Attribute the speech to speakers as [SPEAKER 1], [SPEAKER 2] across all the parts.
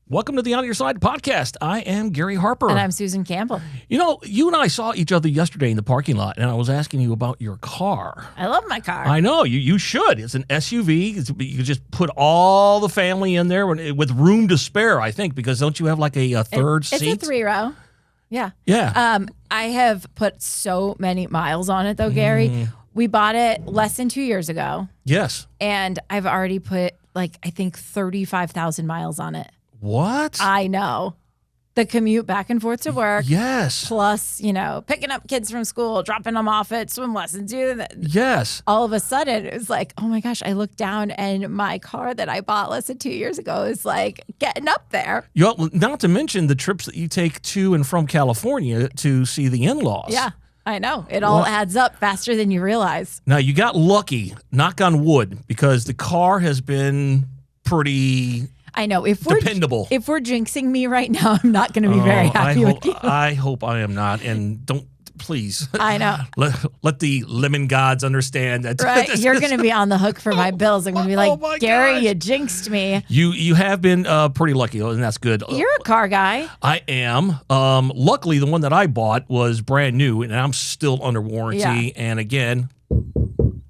[SPEAKER 1] Welcome to the On Your Side podcast. I am Gary Harper.
[SPEAKER 2] And I'm Susan Campbell.
[SPEAKER 1] You know, you and I saw each other yesterday in the parking lot, and I was asking you about your car.
[SPEAKER 2] I love my car.
[SPEAKER 1] I know, you should. It's an SUV. You can just put all the family in there with room to spare, I think, because don't you have like a third seat?
[SPEAKER 2] It's a 3-row. Yeah.
[SPEAKER 1] Yeah.
[SPEAKER 2] I have put so many miles on it, though, Gary. We bought it less than 2 years ago.
[SPEAKER 1] Yes.
[SPEAKER 2] And I've already put, I think 35,000 miles on it.
[SPEAKER 1] What?
[SPEAKER 2] I know. The commute back and forth to work.
[SPEAKER 1] Yes.
[SPEAKER 2] Plus, picking up kids from school, dropping them off at swim lessons.
[SPEAKER 1] Yes.
[SPEAKER 2] All of a sudden, it was like, oh my gosh, I looked down and my car that I bought less than 2 years ago is getting up there.
[SPEAKER 1] Not to mention the trips that you take to and from California to see the in-laws.
[SPEAKER 2] Yeah. I know. It all adds up faster than you realize.
[SPEAKER 1] Now, you got lucky, knock on wood, because the car has been pretty...
[SPEAKER 2] I know.
[SPEAKER 1] Dependable.
[SPEAKER 2] If we're jinxing me right now, I'm not going to be very happy with you.
[SPEAKER 1] I hope I am not. And don't, please.
[SPEAKER 2] I know.
[SPEAKER 1] Let the lemon gods understand that.
[SPEAKER 2] Right. You're going to be on the hook for my bills. I'm going to be like, Gary, you jinxed me.
[SPEAKER 1] You have been pretty lucky, and that's good.
[SPEAKER 2] You're a car guy.
[SPEAKER 1] I am. Luckily, the one that I bought was brand new, and I'm still under warranty. Yeah. And again,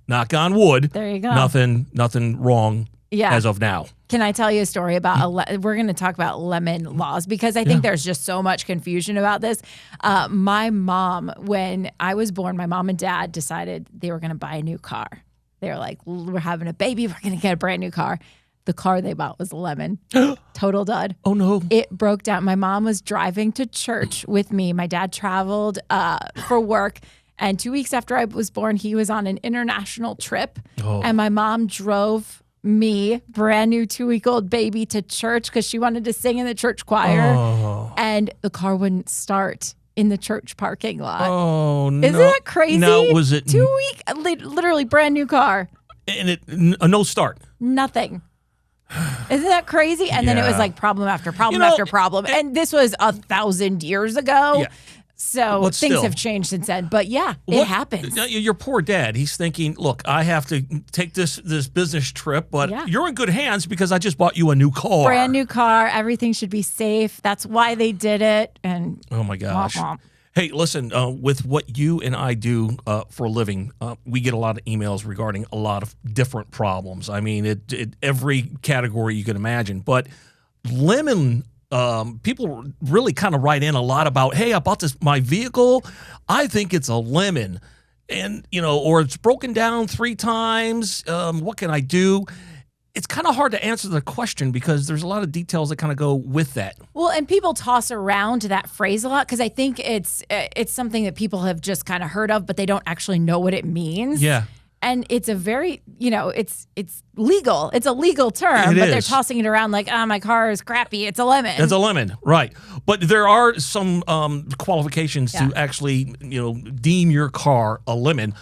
[SPEAKER 1] knock on wood.
[SPEAKER 2] There you go.
[SPEAKER 1] Nothing wrong as of now.
[SPEAKER 2] Can I tell you a story about, we're going to talk about lemon laws because I think there's just so much confusion about this. My mom, when I was born, my mom and dad decided they were going to buy a new car. They were like, we're having a baby. We're going to get a brand new car. The car they bought was a lemon. Total dud.
[SPEAKER 1] Oh, no.
[SPEAKER 2] It broke down. My mom was driving to church with me. My dad traveled for work. And 2 weeks after I was born, he was on an international trip. Oh. And my mom drove me, brand new 2-week-old baby, to church because she wanted to sing in the church choir. Oh. And the car wouldn't start in the church parking lot.
[SPEAKER 1] Oh, no.
[SPEAKER 2] Isn't that crazy?
[SPEAKER 1] Now, was it
[SPEAKER 2] 2 week, literally brand new car.
[SPEAKER 1] And no start?
[SPEAKER 2] Nothing. Isn't that crazy? And then it was like problem after problem after problem. And this was 1,000 years ago. Yeah. So things have changed since then. But it happens.
[SPEAKER 1] Your poor dad, he's thinking, look, I have to take this business trip, but you're in good hands because I just bought you a new car.
[SPEAKER 2] Brand new car. Everything should be safe. That's why they did it. And
[SPEAKER 1] oh, my gosh. Hey, listen, with what you and I do for a living, we get a lot of emails regarding a lot of different problems. I mean, every category you can imagine. But lemon people really kind of write in a lot about, hey, I bought my vehicle. I think it's a lemon. And, or it's broken down 3 times. What can I do? It's kind of hard to answer the question because there's a lot of details that kind of go with that.
[SPEAKER 2] Well, and people toss around that phrase a lot because I think it's something that people have just kind of heard of, but they don't actually know what it means.
[SPEAKER 1] Yeah.
[SPEAKER 2] And it's a very, it's legal. It's a legal term, but they're tossing it around like, my car is crappy. It's a lemon.
[SPEAKER 1] It's a lemon, right. But there are some qualifications to actually, deem your car a lemon.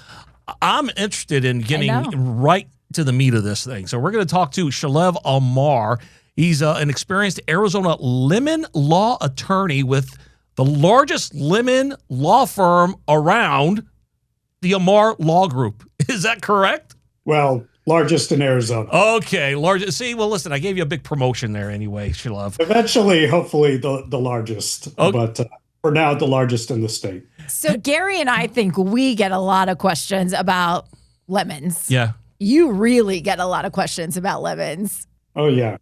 [SPEAKER 1] I'm interested in getting right to the meat of this thing. So we're going to talk to Shalev Amar. He's an experienced Arizona lemon law attorney with the largest lemon law firm around, the Amar Law Group. Is that correct?
[SPEAKER 3] Well, largest in Arizona.
[SPEAKER 1] Okay, largest. See, well, listen, I gave you a big promotion there anyway, Shalev.
[SPEAKER 3] Eventually, hopefully, the largest. Okay. But for now, the largest in the state.
[SPEAKER 2] So Gary and I think we get a lot of questions about lemons.
[SPEAKER 1] Yeah.
[SPEAKER 2] You really get a lot of questions about lemons.
[SPEAKER 3] Oh, yeah.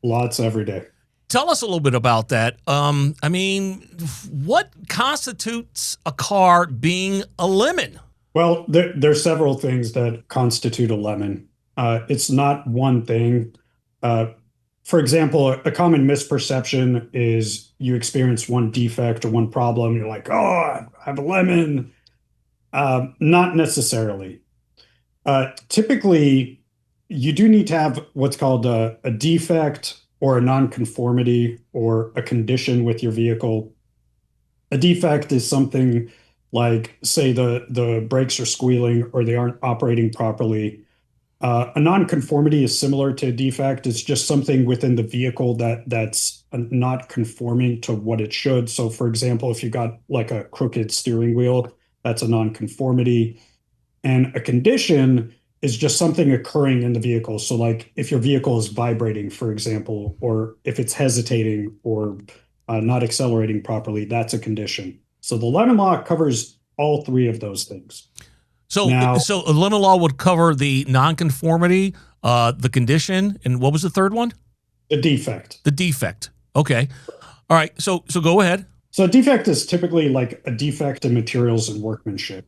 [SPEAKER 3] Lots every day.
[SPEAKER 1] Tell us a little bit about that. I mean, what constitutes a car being a lemon?
[SPEAKER 3] Well, there's several things that constitute a lemon. It's not one thing. For example, a common misperception is you experience one defect or one problem. You're like, oh, I have a lemon. Not necessarily. Typically, you do need to have what's called a defect or a nonconformity or a condition with your vehicle. A defect is something like, say, the brakes are squealing or they aren't operating properly. A nonconformity is similar to a defect. It's just something within the vehicle that's not conforming to what it should. So, for example, if you got like a crooked steering wheel, that's a nonconformity. And a condition is just something occurring in the vehicle. So like if your vehicle is vibrating, for example, or if it's hesitating or not accelerating properly, that's a condition. So the lemon law covers all three of those things.
[SPEAKER 1] So,
[SPEAKER 3] Now,
[SPEAKER 1] so a lemon law would cover the nonconformity, the condition, and what was the third one?
[SPEAKER 3] the defect.
[SPEAKER 1] The defect. Okay. All right. So go ahead.
[SPEAKER 3] So a defect is typically like a defect in materials and workmanship,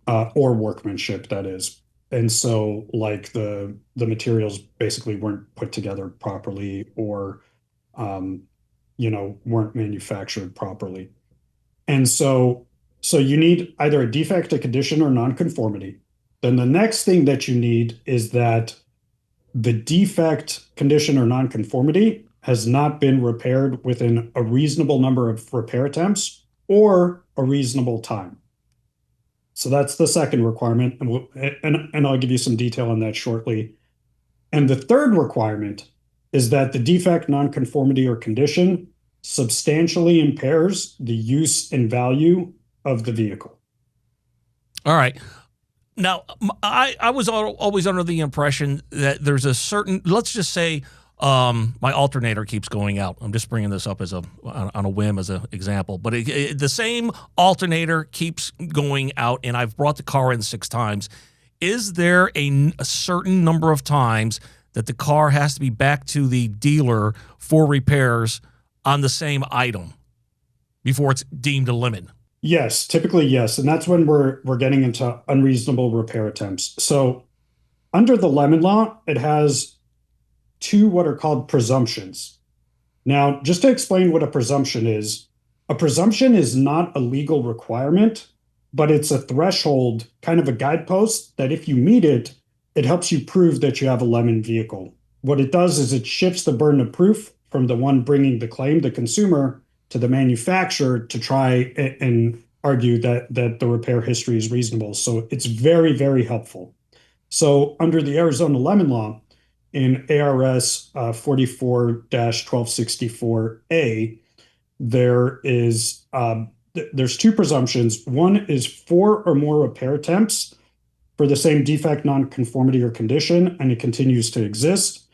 [SPEAKER 3] or workmanship, that is. And so like the materials basically weren't put together properly or weren't manufactured properly. And so you need either a defect, a condition, or nonconformity. Then the next thing that you need is that the defect, condition, or nonconformity has not been repaired within a reasonable number of repair attempts or a reasonable time. So that's the second requirement, and I'll give you some detail on that shortly. And the third requirement is that the defect, nonconformity, or condition substantially impairs the use and value of the vehicle.
[SPEAKER 1] All right. Now, I was always under the impression that there's a certain, let's just say, my alternator keeps going out. I'm just bringing this up as on a whim as an example, but the same alternator keeps going out, and I've brought the car in 6 times. Is there a certain number of times that the car has to be back to the dealer for repairs on the same item before it's deemed a lemon?
[SPEAKER 3] Yes, typically yes, and that's when we're getting into unreasonable repair attempts. So under the lemon law, it has 2 what are called presumptions. Now, just to explain what a presumption is not a legal requirement, but it's a threshold, kind of a guidepost that if you meet it, it helps you prove that you have a lemon vehicle. What it does is it shifts the burden of proof from the one bringing the claim, the consumer, to the manufacturer to try and argue that the repair history is reasonable. So it's very, very helpful. So under the Arizona lemon law, in ARS 44-1264A, there's 2 presumptions. One is 4 or more repair attempts for the same defect, nonconformity, or condition, and it continues to exist.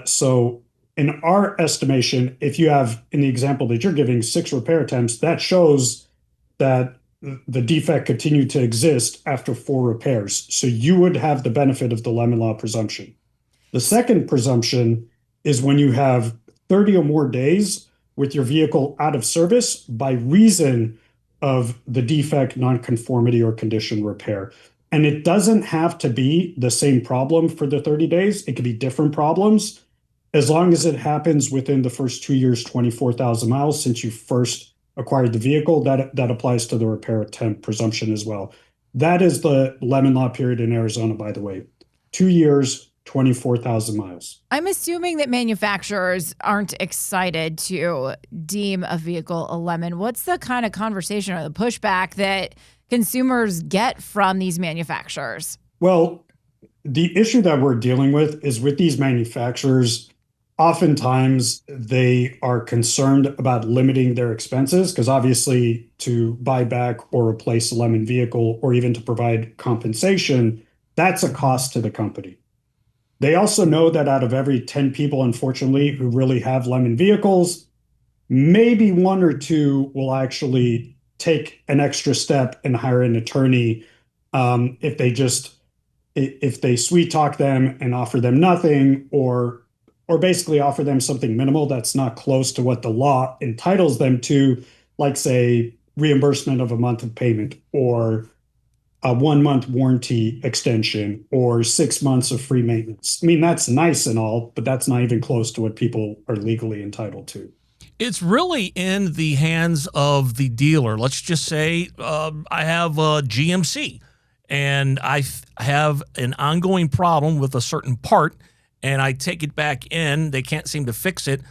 [SPEAKER 3] So in our estimation, if you have, in the example that you're giving, 6 repair attempts, that shows that the defect continued to exist after 4 repairs. So you would have the benefit of the lemon law presumption. The second presumption is when you have 30 or more days with your vehicle out of service by reason of the defect, nonconformity, or condition repair. And it doesn't have to be the same problem for the 30 days. It could be different problems as long as it happens within the first 2 years, 24,000 miles since you first acquired the vehicle. That applies to the repair attempt presumption as well. That is the lemon law period in Arizona, by the way. 2 years, 24,000 miles.
[SPEAKER 2] I'm assuming that manufacturers aren't excited to deem a vehicle a lemon. What's the kind of conversation or the pushback that consumers get from these manufacturers?
[SPEAKER 3] Well, the issue that we're dealing with is with these manufacturers, oftentimes they are concerned about limiting their expenses because obviously to buy back or replace a lemon vehicle or even to provide compensation, that's a cost to the company. They also know that out of every 10 people, unfortunately, who really have lemon vehicles, maybe 1 or 2 will actually take an extra step and hire an attorney if they sweet talk them and offer them nothing or basically offer them something minimal that's not close to what the law entitles them to, like say reimbursement of a month of payment or a 1-month warranty extension or 6 months of free maintenance. I mean, that's nice and all, but that's not even close to what people are legally entitled to.
[SPEAKER 1] It's really in the hands of the dealer. Let's just say I have a GMC and I have an ongoing problem with a certain part and I take it back in. They can't seem to fix it.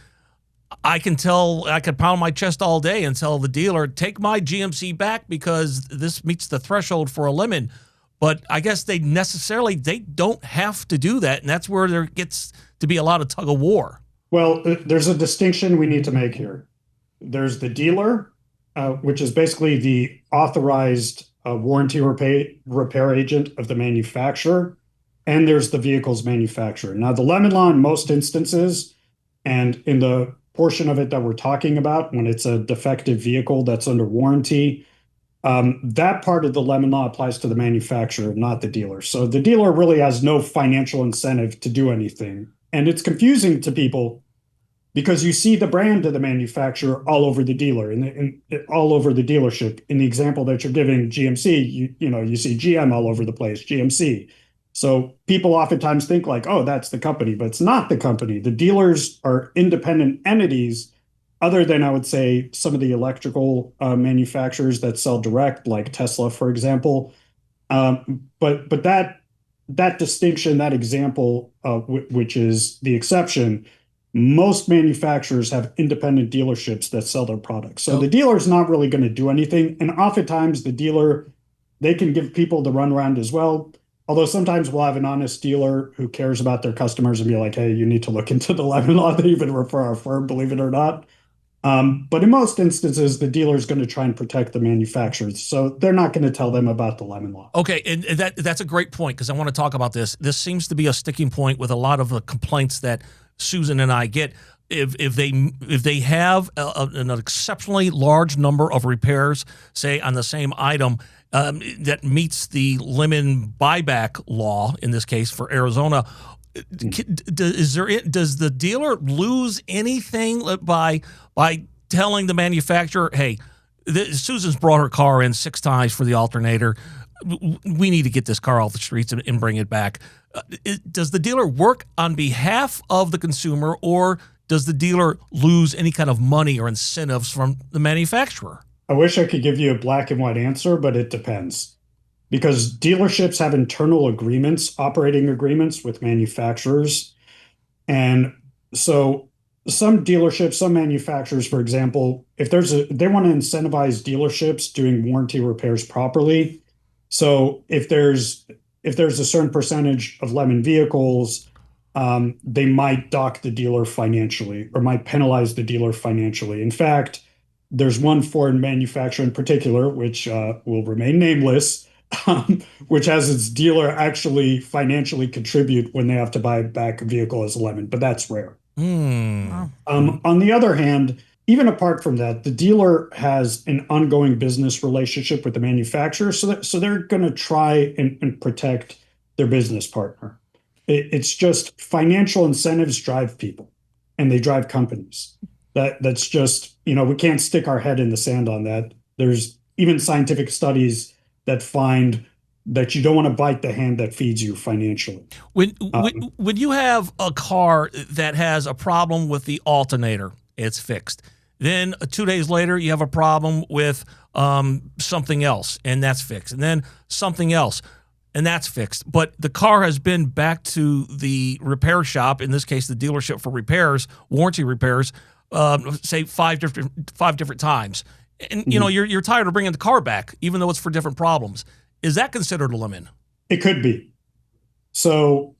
[SPEAKER 1] I could pound my chest all day and tell the dealer, take my GMC back because this meets the threshold for a lemon. But I guess they don't have to do that. And that's where there gets to be a lot of tug of war.
[SPEAKER 3] Well, there's a distinction we need to make here. There's the dealer, which is basically the authorized warranty repair agent of the manufacturer. and there's the vehicle's manufacturer. Now, the lemon law in most instances, and in the portion of it that we're talking about, when it's a defective vehicle that's under warranty, that part of the lemon law applies to the manufacturer, not the dealer. So the dealer really has no financial incentive to do anything. And it's confusing to people because you see the brand of the manufacturer all over the dealer and all over the dealership. In the example that you're giving, GMC, you see GM all over the place, GMC. So people oftentimes think like, oh, that's the company, but it's not the company. The dealers are independent entities, other than, I would say, some of the electrical manufacturers that sell direct, like Tesla, for example. But that distinction, that example, which is the exception, most manufacturers have independent dealerships that sell their products. So the dealer is not really going to do anything. And oftentimes the dealer, they can give people the runaround as well. Although sometimes we'll have an honest dealer who cares about their customers and be like, hey, you need to look into the lemon law. They even refer our firm, believe it or not. But in most instances, the dealer is going to try and protect the manufacturers. So they're not going to tell them about the lemon law. Okay,
[SPEAKER 1] and that's a great point, because I want to talk about this. This seems to be a sticking point with a lot of the complaints that Susan and I get. If they have an exceptionally large number of repairs, say on the same item, that meets the lemon buyback law, in this case for Arizona, does the dealer lose anything by telling the manufacturer, hey, Susan's brought her car in 6 times for the alternator, we need to get this car off the streets and bring it back? Does the dealer work on behalf of the consumer, or does the dealer lose any kind of money or incentives from the manufacturer?
[SPEAKER 3] I wish I could give you a black and white answer, but it depends. Because dealerships have internal agreements, operating agreements with manufacturers. And so some dealerships, some manufacturers, for example, if they want to incentivize dealerships doing warranty repairs properly. So if there's a certain percentage of lemon vehicles, they might dock the dealer financially or might penalize the dealer financially. In fact, there's one foreign manufacturer in particular, which will remain nameless, which has its dealer actually financially contribute when they have to buy back a vehicle as a lemon, but that's rare.
[SPEAKER 1] Wow.
[SPEAKER 3] On the other hand, even apart from that, the dealer has an ongoing business relationship with the manufacturer, so they're going to try and protect their business partner. It's just financial incentives drive people, and they drive companies. That's just, we can't stick our head in the sand on that. There's even scientific studies that find that you don't want to bite the hand that feeds you financially.
[SPEAKER 1] When you have a car that has a problem with the alternator, it's fixed. Then 2 days later, you have a problem with something else, and that's fixed. And then something else, and that's fixed. But the car has been back to the repair shop, in this case, the dealership for repairs, warranty repairs, say five different times. And, you're tired of bringing the car back, even though it's for different problems. Is that considered a lemon?
[SPEAKER 3] It could be. So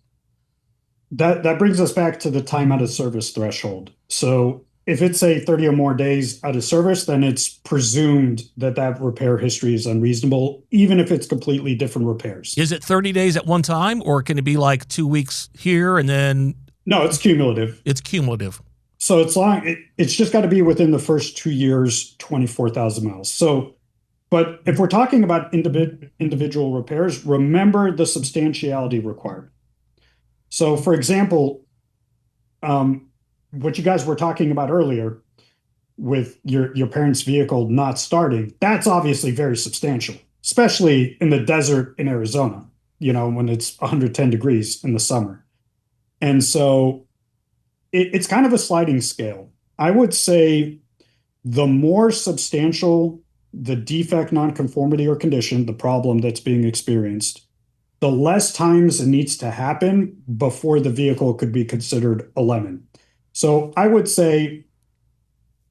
[SPEAKER 3] that brings us back to the time out of service threshold. So if it's a 30 or more days out of service, then it's presumed that repair history is unreasonable, even if it's completely different repairs.
[SPEAKER 1] Is it 30 days at one time, or can it be like 2 weeks here and then?
[SPEAKER 3] No, it's cumulative.
[SPEAKER 1] It's cumulative.
[SPEAKER 3] So it's just got to be within the first 2 years, 24,000 miles. So, but if we're talking about individual repairs, remember the substantiality requirement. So, for example, what you guys were talking about earlier with your parents' vehicle not starting, that's obviously very substantial, especially in the desert in Arizona, when it's 110 degrees in the summer. And so it's kind of a sliding scale. I would say the more substantial the defect, nonconformity, or condition, the problem that's being experienced, the less times it needs to happen before the vehicle could be considered a lemon. So I would say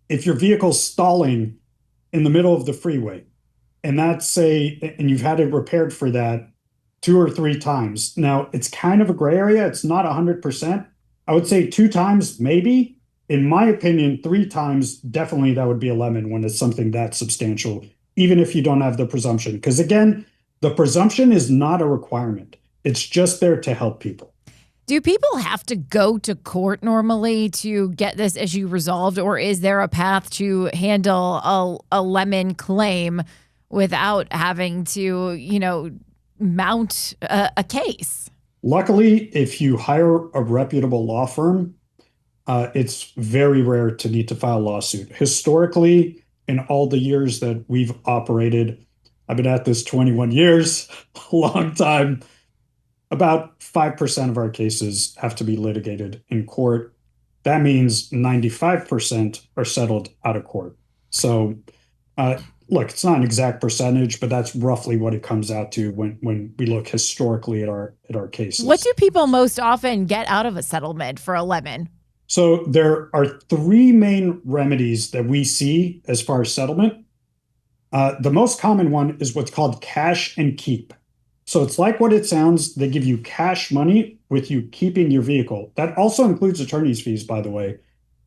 [SPEAKER 3] if your vehicle's stalling in the middle of the freeway, and and you've had it repaired for that 2 or 3 times. Now, it's kind of a gray area. It's not 100%. I would say 2 times, maybe. In my opinion, 3 times, definitely that would be a lemon when it's something that substantial, even if you don't have the presumption. Because again, the presumption is not a requirement. It's just there to help people.
[SPEAKER 2] Do people have to go to court normally to get this issue resolved, or is there a path to handle a lemon claim without having to, mount a case?
[SPEAKER 3] Luckily, if you hire a reputable law firm, it's very rare to need to file a lawsuit. Historically, in all the years that we've operated, I've been at this 21 years, a long time. About 5% of our cases have to be litigated in court. That means 95% are settled out of court. So, look, it's not an exact percentage, but that's roughly what it comes out to when we look historically at our cases.
[SPEAKER 2] What do people most often get out of a settlement for a lemon?
[SPEAKER 3] So there are three main remedies that we see as far as settlement. The most common one is what's called cash and keep. So it's like what it sounds. They give you cash money with you keeping your vehicle. That also includes attorney's fees, by the way.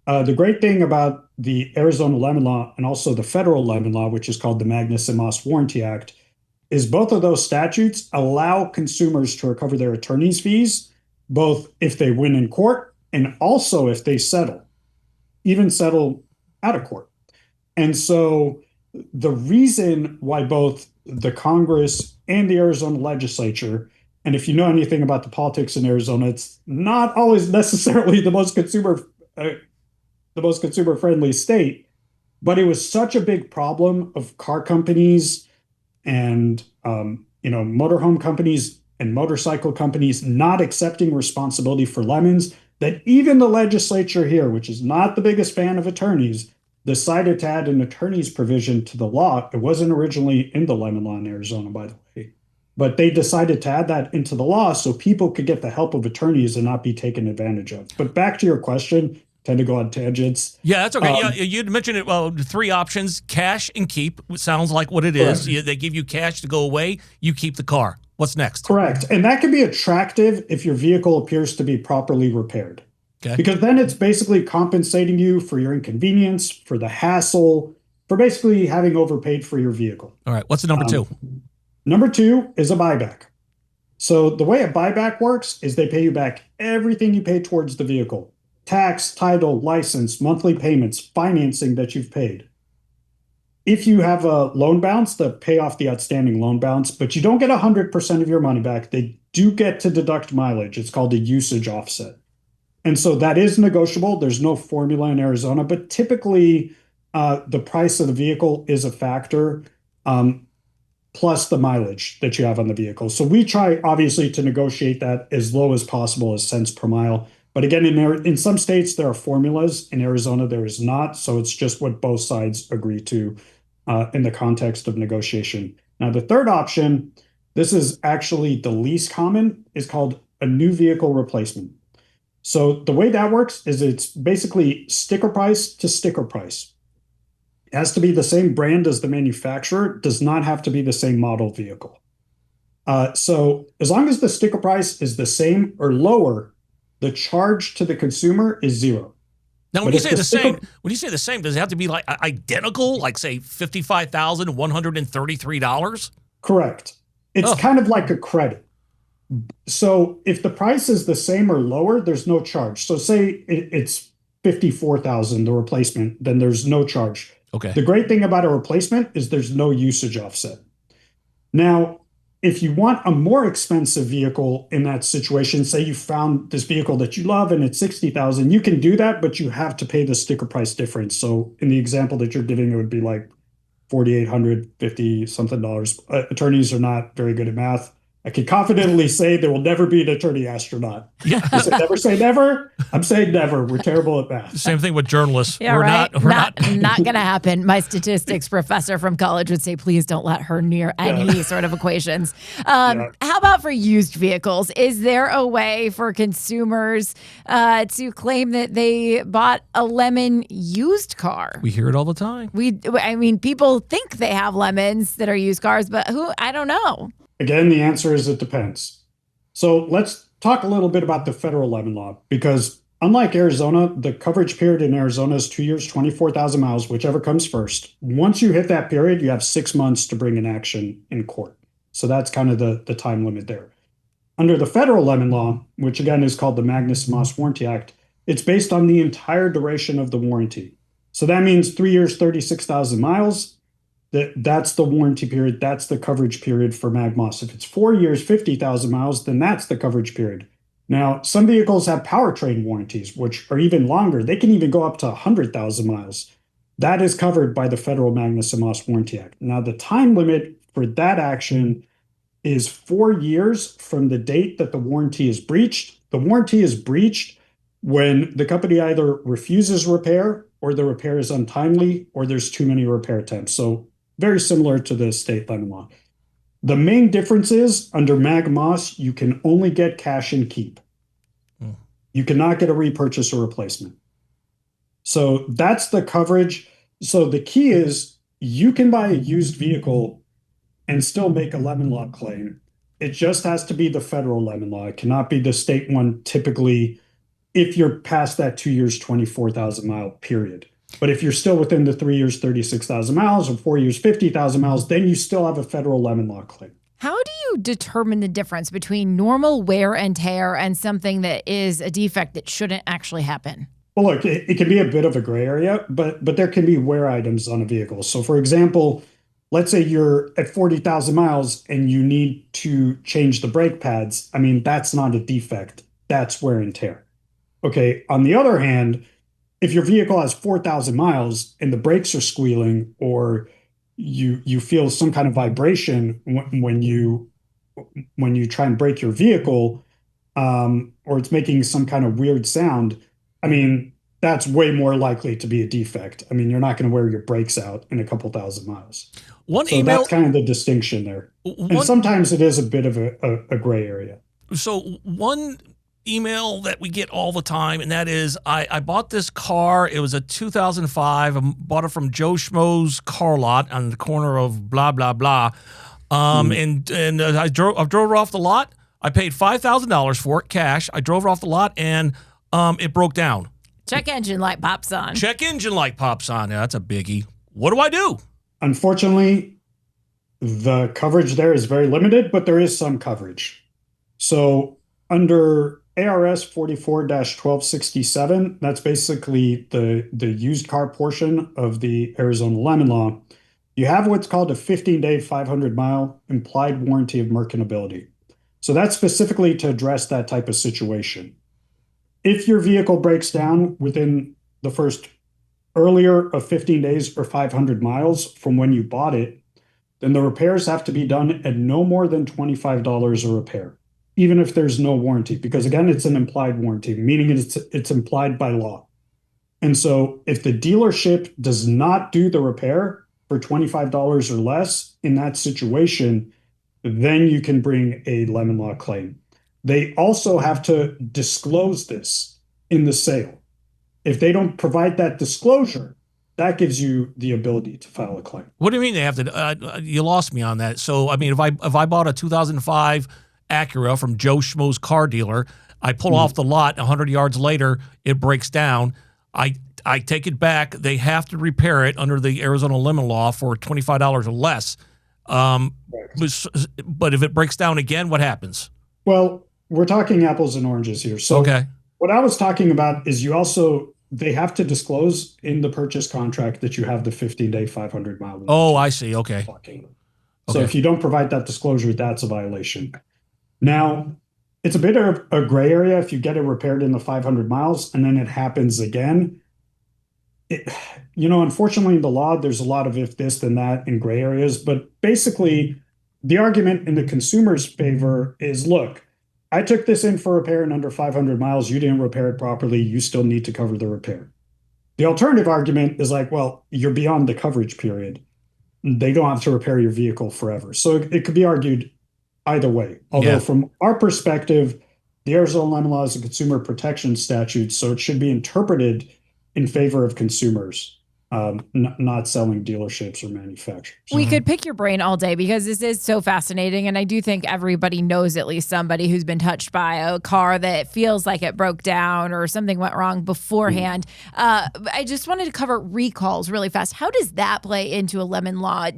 [SPEAKER 3] The great thing about the Arizona lemon law and also the federal lemon law, which is called the Magnus and Moss Warranty Act, is both of those statutes allow consumers to recover their attorney's fees, both if they win in court and also if they settle, even settle out of court. And so the reason why both the Congress and the Arizona legislature, and if you know anything about the politics in Arizona, it's not always necessarily the most consumer friendly state, but it was such a big problem of car companies and motorhome companies and motorcycle companies not accepting responsibility for lemons that even the legislature here, which is not the biggest fan of attorneys, decided to add an attorney's provision to the law. It wasn't originally in the lemon law in Arizona, by the way, but they decided to add that into the law so people could get the help of attorneys and not be taken advantage of. But back to your question, tend to go on tangents.
[SPEAKER 1] Yeah, that's okay. You'd mentioned it. Well, three options: cash and keep. Sounds like what it is. They give you cash to go away. You keep the car. What's next?
[SPEAKER 3] Correct. And that can be attractive if your vehicle appears to be properly repaired. Okay. Because then it's basically compensating you for your inconvenience, for the hassle, for basically having overpaid for your vehicle.
[SPEAKER 1] All right. What's the number two?
[SPEAKER 3] Number two is a buyback. So the way a buyback works is they pay you back everything you paid towards the vehicle: tax, title, license, monthly payments, financing that you've paid. If you have a loan balance, they'll pay off the outstanding loan balance, but you don't get 100% of your money back. They do get to deduct mileage. It's called a usage offset. And so that is negotiable. There's no formula in Arizona, but typically the price of the vehicle is a factor, plus the mileage that you have on the vehicle. So we try, obviously, to negotiate that as low as possible as cents per mile. But again, in some states, there are formulas. In Arizona, there is not. So it's just what both sides agree to in the context of negotiation. Now, the third option, this is actually the least common, is called a new vehicle replacement. So the way that works is it's basically sticker price to sticker price. It has to be the same brand as the manufacturer, does not have to be the same model vehicle. So as long as the sticker price is the same or lower, the charge to the consumer is zero.
[SPEAKER 1] Now, when you say the same, does it have to be like identical, like say $55,133?
[SPEAKER 3] Correct. It's kind of like a credit. So if the price is the same or lower, there's no charge. So say it's $54,000, the replacement, then there's no charge.
[SPEAKER 1] Okay.
[SPEAKER 3] The great thing about a replacement is there's no usage offset. Now, if you want a more expensive vehicle in that situation, say you found this vehicle that you love and it's $60,000, you can do that, but you have to pay the sticker price difference. So in the example that you're giving, it would be like $4,850 something dollars. Attorneys are not very good at math. I can confidently say there will never be an attorney astronaut.
[SPEAKER 1] Yeah.
[SPEAKER 3] Never say never. I'm saying never. We're terrible at math.
[SPEAKER 1] Same thing with journalists.
[SPEAKER 2] Yeah, right. We're not going to happen. My statistics professor from college would say, please don't let her near any sort of equations. How about for used vehicles? Is there a way for consumers to claim that they bought a lemon used car?
[SPEAKER 1] We hear it all the time.
[SPEAKER 2] People think they have lemons that are used cars, but I don't know.
[SPEAKER 3] Again, the answer is it depends. So let's talk a little bit about the federal lemon law, because unlike Arizona, the coverage period in Arizona is 2 years, 24,000 miles, whichever comes first. Once you hit that period, you have 6 months to bring an action in court. So that's kind of the time limit there. Under the federal lemon law, which again is called the Magnuson-Moss Warranty Act, it's based on the entire duration of the warranty. So that means 3 years, 36,000 miles. That's the warranty period. That's the coverage period for MagMoss. If it's 4 years, 50,000 miles, then that's the coverage period. Now, some vehicles have powertrain warranties, which are even longer. They can even go up to 100,000 miles. That is covered by the federal Magnuson-Moss Warranty Act. Now, the time limit for that action is 4 years from the date that the warranty is breached. The warranty is breached when the company either refuses repair or the repair is untimely or there's too many repair attempts. So very similar to the state lemon law. The main difference is under MagMoss, you can only get cash and keep. You cannot get a repurchase or replacement. So that's the coverage. So the key is you can buy a used vehicle and still make a lemon law claim. It just has to be the federal lemon law. It cannot be the state one typically if you're past that 2 years, 24,000 mile period. But if you're still within the 3 years, 36,000 miles, or 4 years, 50,000 miles, then you still have a federal lemon law claim.
[SPEAKER 2] How do you determine the difference between normal wear and tear and something that is a defect that shouldn't actually happen?
[SPEAKER 3] Well, look, it can be a bit of a gray area, but there can be wear items on a vehicle. So for example, let's say you're at 40,000 miles and you need to change the brake pads. I mean, that's not a defect. That's wear and tear. Okay. On the other hand, if your vehicle has 4,000 miles and the brakes are squealing or you feel some kind of vibration when you try and brake your vehicle, or it's making some kind of weird sound, I mean, that's way more likely to be a defect. I mean, you're not going to wear your brakes out in a couple thousand miles. That's kind of the distinction there. And sometimes it is a bit of a gray area.
[SPEAKER 1] So one email that we get all the time, and that is, I bought this car. It was a 2005. I bought it from Joe Schmo's car lot on the corner of blah, blah, blah. And I drove it off the lot. I paid $5,000 for it, cash. I drove it off the lot, and it broke down.
[SPEAKER 2] Check engine light pops on.
[SPEAKER 1] Check engine light pops on. Yeah, that's a biggie. What do I do?
[SPEAKER 3] Unfortunately, the coverage there is very limited, but there is some coverage. So under ARS 44-1267, that's basically the used car portion of the Arizona lemon law. You have what's called a 15-day, 500-mile implied warranty of merchantability. So that's specifically to address that type of situation. If your vehicle breaks down within the first earlier of 15 days or 500 miles from when you bought it, then the repairs have to be done at no more than $25 a repair, even if there's no warranty, because again, it's an implied warranty, meaning it's implied by law. And so if the dealership does not do the repair for $25 or less in that situation, then you can bring a lemon law claim. They also have to disclose this in the sale. If they don't provide that disclosure, that gives you the ability to file a claim.
[SPEAKER 1] What do you mean they have to? You lost me on that. So, I mean, if I bought a 2005 Acura from Joe Schmo's car dealer, I pull off the lot, 100 yards later, it breaks down. I take it back. They have to repair it under the Arizona lemon law for $25 or less. But if it breaks down again, what happens?
[SPEAKER 3] Well, we're talking apples and oranges here. So what I was talking about is they have to disclose in the purchase contract that you have the 15-day, 500-mile.
[SPEAKER 1] Oh, I see. Okay.
[SPEAKER 3] So if you don't provide that disclosure, that's a violation. Now, it's a bit of a gray area if you get it repaired in the 500 miles and then it happens again. Unfortunately, in the law, there's a lot of if this, then that in gray areas. But basically, the argument in the consumer's favor is, look, I took this in for repair in under 500 miles. You didn't repair it properly. You still need to cover the repair. The alternative argument is like, well, you're beyond the coverage period. They don't have to repair your vehicle forever. So it could be argued either way. Although from our perspective, the Arizona lemon law is a consumer protection statute, so it should be interpreted in favor of consumers. Not selling dealerships or manufacturers.
[SPEAKER 2] We could pick your brain all day because this is so fascinating. And I do think everybody knows at least somebody who's been touched by a car that feels like it broke down or something went wrong beforehand. I just wanted to cover recalls really fast. How does that play into a lemon law?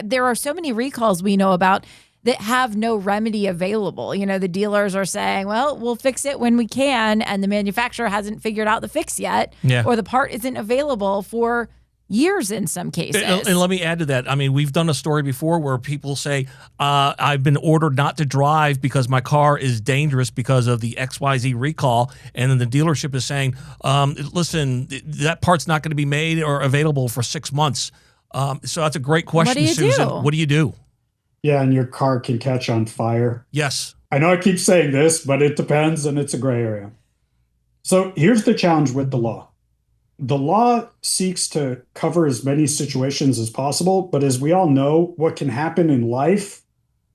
[SPEAKER 2] There are so many recalls we know about that have no remedy available. You know, the dealers are saying, well, we'll fix it when we can, and the manufacturer hasn't figured out the fix yet, or the part isn't available for years in some cases.
[SPEAKER 1] And let me add to that. I mean, we've done a story before where people say, I've been ordered not to drive because my car is dangerous because of the XYZ recall. And then the dealership is saying, listen, that part's not going to be made or available for 6 months. So that's a great question, Susan. What do you do?
[SPEAKER 3] Yeah, and your car can catch on fire.
[SPEAKER 1] Yes.
[SPEAKER 3] I know I keep saying this, but it depends, and it's a gray area. So here's the challenge with the law. The law seeks to cover as many situations as possible, but as we all know, what can happen in life,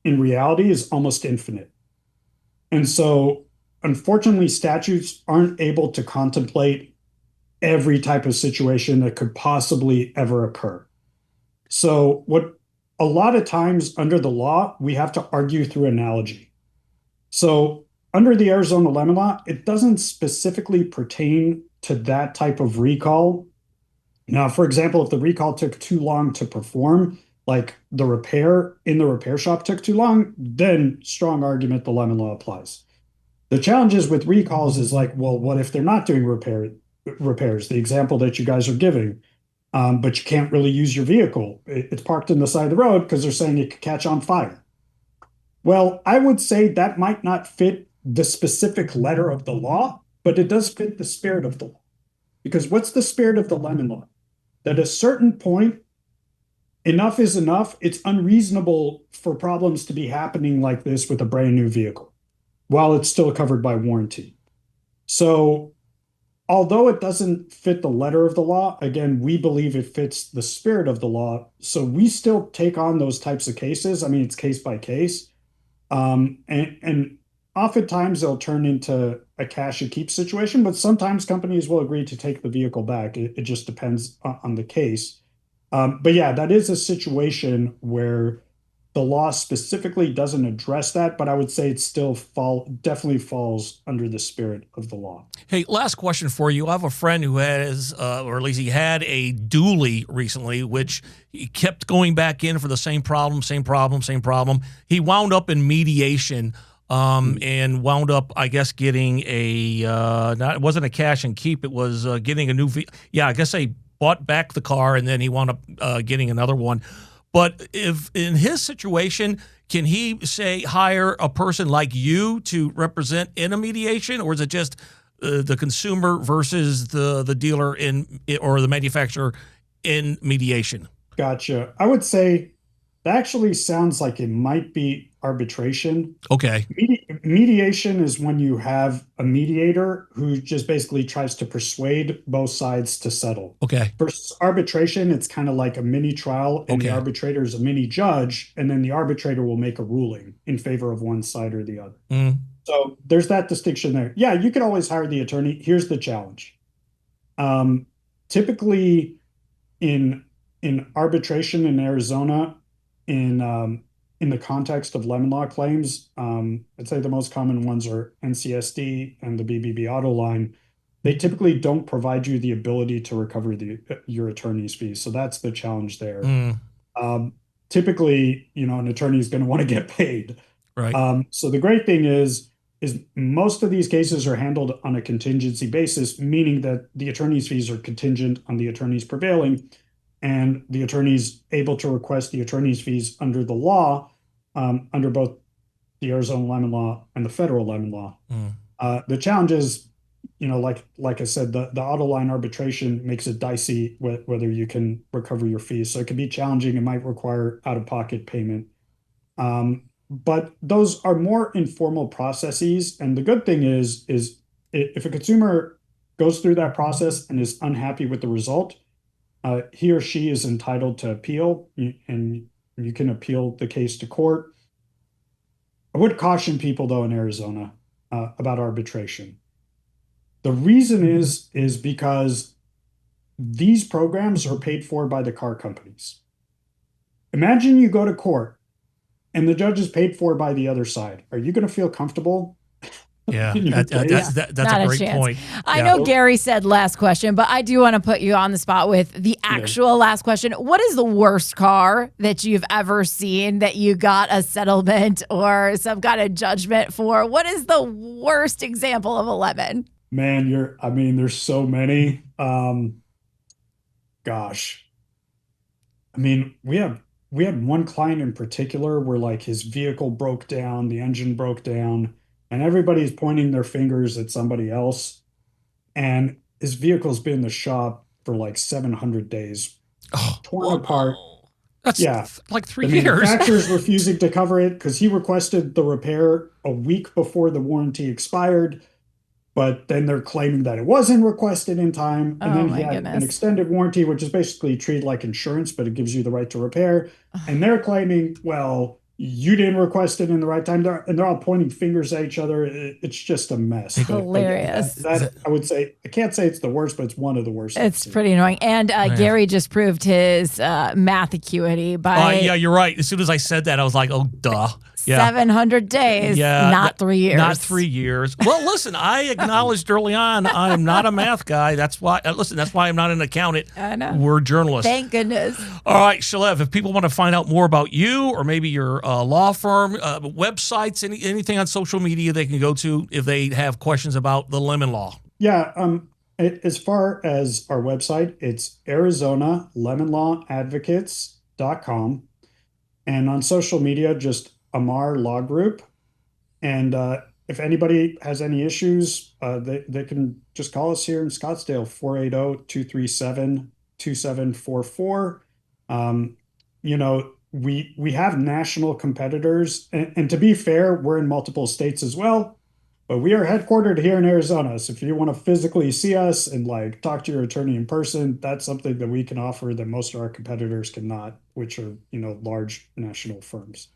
[SPEAKER 3] in reality, is almost infinite. And so, unfortunately, statutes aren't able to contemplate every type of situation that could possibly ever occur. So, what a lot of times under the law, we have to argue through analogy. So, under the Arizona lemon law, it doesn't specifically pertain to that type of recall. Now, for example, if the recall took too long to perform, like the repair in the repair shop took too long, then strong argument the lemon law applies. The challenges with recalls is like, well, what if they're not doing repairs? The example that you guys are giving, but you can't really use your vehicle. It's parked in the side of the road because they're saying it could catch on fire. Well, I would say that might not fit the specific letter of the law, but it does fit the spirit of the law. Because what's the spirit of the lemon law? That at a certain point, enough is enough. It's unreasonable for problems to be happening like this with a brand new vehicle while it's still covered by warranty. So although it doesn't fit the letter of the law, again, we believe it fits the spirit of the law. So we still take on those types of cases. I mean, it's case by case. And oftentimes they'll turn into a cash and keep situation, but sometimes companies will agree to take the vehicle back. It just depends on the case. But yeah, that is a situation where the law specifically doesn't address that, but I would say it still definitely falls under the spirit of the law.
[SPEAKER 1] Hey, last question for you. I have a friend who has, or at least he had a dually recently, which he kept going back in for the same problem. He wound up in mediation and wound up, I guess, getting it wasn't a cash and keep. It was getting a new, I guess they bought back the car and then he wound up getting another one. But if in his situation, can he say hire a person like you to represent in a mediation, or is it just the consumer versus the dealer or the manufacturer in mediation?
[SPEAKER 3] Gotcha. I would say that actually sounds like it might be arbitration.
[SPEAKER 1] Okay.
[SPEAKER 3] Mediation is when you have a mediator who just basically tries to persuade both sides to settle.
[SPEAKER 1] Okay.
[SPEAKER 3] Versus arbitration, it's kind of like a mini trial, and the arbitrator is a mini judge, and then the arbitrator will make a ruling in favor of one side or the other. So there's that distinction there. Yeah, you could always hire the attorney. Here's the challenge. Typically in arbitration in Arizona, in the context of lemon law claims, I'd say the most common ones are NCSD and the BBB auto line. They typically don't provide you the ability to recover your attorney's fees. So that's the challenge there. Typically, an attorney is going to want to get paid.
[SPEAKER 1] Right.
[SPEAKER 3] So the great thing is most of these cases are handled on a contingency basis, meaning that the attorney's fees are contingent on the attorney's prevailing, and the attorney's able to request the attorney's fees under the law, under both the Arizona lemon law and the federal lemon law. The challenge is, like I said, the auto line arbitration makes it dicey whether you can recover your fees. So it can be challenging. It might require out-of-pocket payment. But those are more informal processes. And the good thing is if a consumer goes through that process and is unhappy with the result, he or she is entitled to appeal, and you can appeal the case to court. I would caution people, though, in Arizona about arbitration. The reason is because these programs are paid for by the car companies. Imagine you go to court and the judge is paid for by the other side. Are you going to feel comfortable
[SPEAKER 1] Yeah,
[SPEAKER 3] in your case.
[SPEAKER 1] that's
[SPEAKER 2] Not
[SPEAKER 1] a great
[SPEAKER 2] chance.
[SPEAKER 1] point.
[SPEAKER 2] I
[SPEAKER 1] Yeah.
[SPEAKER 2] know Gary said last question, but I do want to put you on the spot with the actual last question. What is the worst car that you've ever seen that you got a settlement or some kind of judgment for? What is the worst example of a lemon?
[SPEAKER 3] Man, there's so many. Gosh. I mean, we had one client in particular where like his vehicle broke down, the engine broke down, and everybody's pointing their fingers at somebody else. And his vehicle's been in the shop for like 700 days, torn apart.
[SPEAKER 1] That's
[SPEAKER 3] Yeah.
[SPEAKER 1] like 3
[SPEAKER 3] The
[SPEAKER 1] years.
[SPEAKER 3] manufacturer's refusing to cover it because he requested the repair a week before the warranty expired. But then they're claiming that it wasn't requested in time. And
[SPEAKER 2] Oh,
[SPEAKER 3] then
[SPEAKER 2] my
[SPEAKER 3] he had an
[SPEAKER 2] goodness.
[SPEAKER 3] extended warranty, which is basically treated like insurance, but it gives you the right to repair. And they're claiming, well, you didn't request it in the right time. And they're all pointing fingers at each other. It's just a mess. But
[SPEAKER 2] Hilarious.
[SPEAKER 3] that I would say, I can't say it's the worst, but it's one of the worst.
[SPEAKER 2] It's pretty annoying. And Gary just proved his math acuity by
[SPEAKER 1] Yeah, you're right. As soon as I said that, I was like, oh, duh. Yeah.
[SPEAKER 2] 700 days, not 3 years.
[SPEAKER 1] Not 3 years. Well, listen, I acknowledged early on I'm not a math guy. That's why. That's why I'm not an accountant.
[SPEAKER 2] I know.
[SPEAKER 1] We're journalists.
[SPEAKER 2] Thank goodness.
[SPEAKER 1] All right, Shalev, if people want to find out more about you or maybe your law firm, websites, anything on social media they can go to if they have questions about the lemon law.
[SPEAKER 3] Yeah. As far as our website, it's ArizonaLemonLawAdvocates.com. And on social media, just Amar Law Group. And if anybody has any issues, they can just call us here in Scottsdale, 480-237-2744. We have national competitors. And to be fair, we're in multiple states as well. But we are headquartered here in Arizona. So if you want to physically see us and like talk to your attorney in person, that's something that we can offer that most of our competitors cannot, which are, large national firms.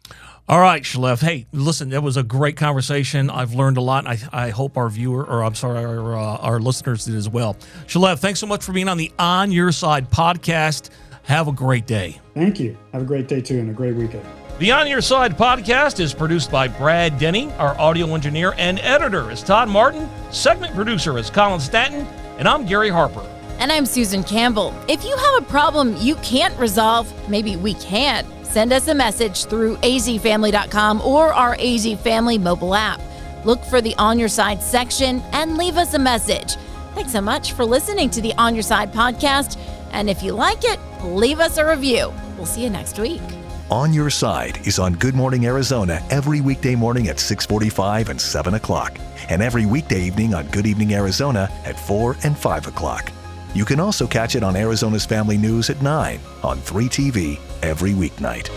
[SPEAKER 1] All right, Shalev. Hey, listen, that was a great conversation. I've learned a lot. And I hope our our listeners did as well. Shalev, thanks so much for being on the On Your Side podcast. Have a great day.
[SPEAKER 3] Thank you. Have a great day too and a great weekend.
[SPEAKER 1] The On Your Side podcast is produced by Brad Denny. Our audio engineer and editor is Todd Martin. Segment producer is Colin Stanton. And I'm Gary Harper.
[SPEAKER 2] And I'm Susan Campbell. If you have a problem you can't resolve, maybe we can, send us a message through azfamily.com or our AZ Family mobile app. Look for the On Your Side section and leave us a message. Thanks so much for listening to the On Your Side podcast. And if you like it, leave us a review. We'll see you next week.
[SPEAKER 4] On Your Side is on Good Morning Arizona every weekday morning at 6:45 and 7 o'clock, and every weekday evening on Good Evening Arizona at 4 and 5 o'clock. You can also catch it on Arizona's Family News at 9 on 3TV every weeknight.